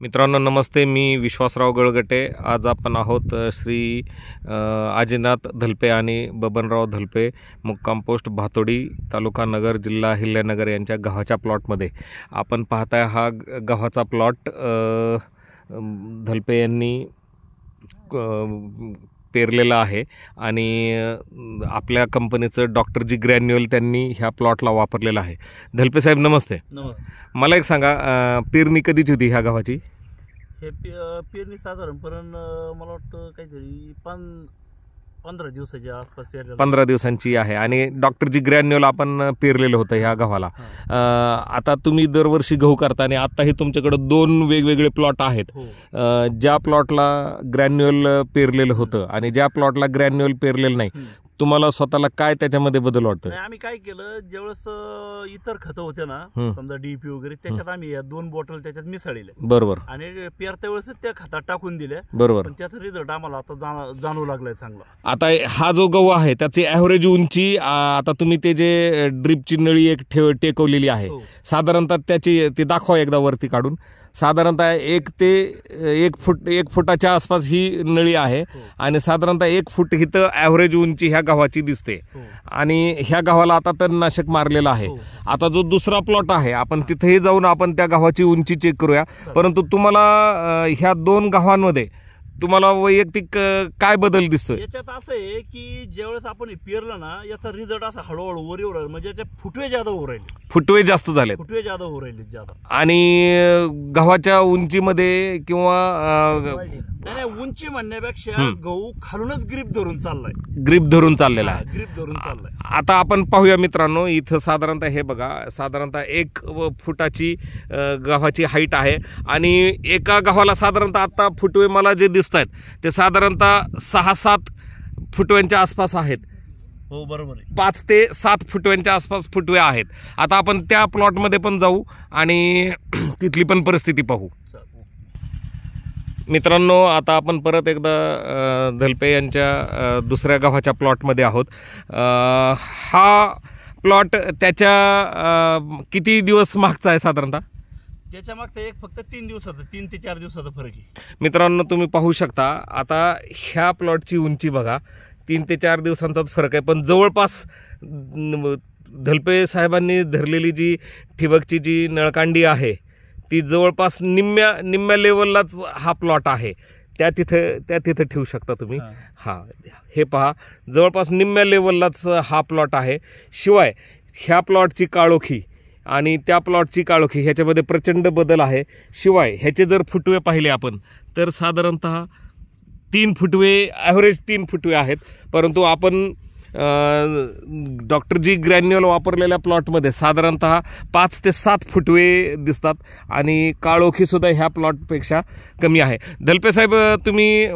मित्रांनो नमस्ते, मी विश्वासराव गळगटे। आज आपण आहोत श्री आजीनाथ धलपे आणि बबनराव धलपे, मुक्काम पोस्ट भातोडी, तालुका नगर, जिल्हा अहिल्यानगर यांच्या गव्हाच्या प्लॉटमध्ये। आपण पाहताय हा गव्हाचा प्लॉट धलपे यांनी पेरलेला आहे आणि आपल्या कंपनीचं डॉक्टर जी ग्रॅन्युअल त्यांनी ह्या प्लॉटला वापरलेला आहे। धलपे साहेब नमस्ते। नमस्ते। मला एक सांगा, पेरणी कधीची होती ह्या गव्हाची? हे पेरणी साधारणपणे मला वाटतं काहीतरी 15 दिवसाच्या आसपास पेरली। 15 दिवसांची आहे आणि डॉक्टर जी ग्रॅन्युअल आपण पेरलेलं होतं ह्या गव्हाला। आता तुम्ही दरवर्षी गहू करता आणि आताही तुमच्याकडे 2 वेगवेगळे प्लॉट आहेत। ज्या प्लॉटला ग्रॅन्युअल पेरलेलं होतं आणि ज्या प्लॉटला ग्रॅन्युअल पेरलेलं नाही, तुम्हाला स्वतःला काय त्याच्यामध्ये बदल वाटतो? आम्ही काय केलं, ज्यावेळेस इतर खतं होते ना, समजा डीपी वगैरे, त्याच्यात आम्ही या 2 बॉटल त्याच्यात मिसळले। बरोबर। आणि पेरत्या वेळेस त्या खतात टाकून दिल्या। बरोबर। पण त्याचा रिझल्ट आम्हाला आता जाणवू लागलाय चांगला। आता हा जो गहू आहे त्याची ॲव्हरेज उंची, आता तुम्ही ते जे ड्रिपची नळी एक टेकवलेली आहे, साधारणतः त्याची ती दाखवा एकदा वरती काढून। साधारणतः 1 ते 1 फुटाच्या आसपास ही नळी आहे आणि साधारणतः 1 फूट इथं ॲव्हरेज उंची ह्या गव्हाची दिसते। आणि ह्या गव्हाला आता तणनाशक मारलेलं आहे। आता जो दुसरा प्लॉट आहे, आपण तिथेही जाऊन आपण त्या गव्हाची उंची चेक करूया। परंतु तुम्हाला ह्या 2 गव्हांमध्ये तुम्हाला वैयक्तिक काय बदल दिसतोय? याच्यात असं आहे की ज्यावेळेस आपण पेरलं ना, याचा रिझल्ट असा हळूहळू वर येऊ राहिला, म्हणजे त्याचे फुटवे जादा होऊ राहिले। फुटवे जास्त झाले, फुटवे जादा होऊ राहिले जादा। आणि गव्हाच्या उंचीमध्ये किंवा नाही, उंची म्हणण्यापेक्षा गहू खालूनच ग्रीप धरून चाललाय। ग्रीप धरून चाललेला आहे, ग्रीप धरून चाललाय। आता आपण पाहूया मित्रांनो, इथं साधारणतः हे बघा, साधारणतः 1 फुटाची गव्हाची हाईट आहे आणि एका गव्हाला साधारणतः आता फुटवे मला जे दिसत आहेत ते साधारणतः 6-7 फुटव्यांच्या आसपास आहेत। हो बरोबर आहे, 5 ते 7 फुटव्यांच्या आसपास फुटवे आहेत। आता आपण त्या प्लॉटमध्ये पण जाऊ आणि तिथली पण परिस्थिती पाहू। मित्रांनो, आता आपण परत एकदा धलपे यांच्या दुसऱ्या गव्हाच्या प्लॉटमध्ये आहोत। हा प्लॉट त्याच्या किती दिवस मागचा आहे साधारणतः? त्याच्या मागचा फक्त 3 दिवसाचा, 3 ते 4 दिवसाचा फरक आहे। मित्रांनो तुम्ही पाहू शकता, आता ह्या प्लॉटची उंची बघा, 3 ते 4 दिवसांचाच फरक आहे। पण जवळपास धलपे साहेबांनी धरलेली जी ठिबकची जी नळकांडी आहे ती जवळपास निम्म्या लेवललाच हा प्लॉट आहे। त्या तिथं ठेवू शकता तुम्ही। हे पहा, जवळपास निम्म्या लेवललाच हा प्लॉट आहे। शिवाय ह्या प्लॉटची काळोखी आणि त्या प्लॉटची काळोखी ह्याच्यामध्ये प्रचंड बदल आहे। शिवाय ह्याचे जर फुटवे पाहिले आपण तर साधारणतः 3 फुटवे, ॲव्हरेज 3 फुटवे आहेत। परंतु आपण डॉक्टर जी ग्रॅन्युअल वापरलेल्या प्लॉटमध्ये साधारणतः 5 ते 7 फुटवे दिसतात आणि काळोखीसुद्धा ह्या प्लॉटपेक्षा कमी आहे। धलपे साहेब, तुम्ही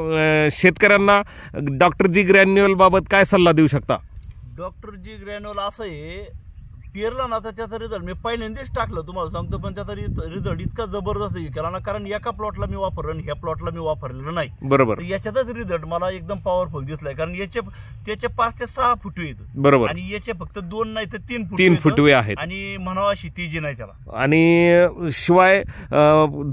शेतकऱ्यांना डॉक्टर जी ग्रॅन्युअल बाबत काय सल्ला देऊ शकता? डॉक्टर जी ग्रॅन्युअल असं आहे, पेरला ना तर त्याचा रिझल्ट मी पहिल्यांदाच टाकलं तुम्हाला सांगतो, पण त्याचा रिझल्ट इतका जबरदस्त केला ना, कारण एका प्लॉटला मी वापरलं आणि ह्या प्लॉटला मी वापरलेलं नाही। बरोबर। याच्यातच रिझल्ट मला एकदम पॉवरफुल दिसलाय, कारण त्याचे 5 ते 6 फुटवे आहेत। बरोबर। आणि याचे फक्त 2 नाही तर 3 फुटवे आहेत आणि म्हणावा शेती नाही त्याला। आणि शिवाय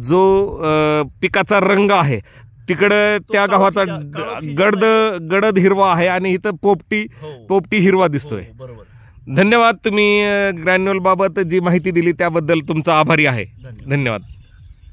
जो पिकाचा रंग आहे तिकडे त्या गव्हाचा गडद हिरवा आहे आणि इथं पोपटी हिरवा दिसतोय। बरोबर। धन्यवाद। तुम्ही ग्रॅन्युअल बाबत जी माहिती दिली त्याबद्दल तुमचा आभारी आहे। धन्यवाद।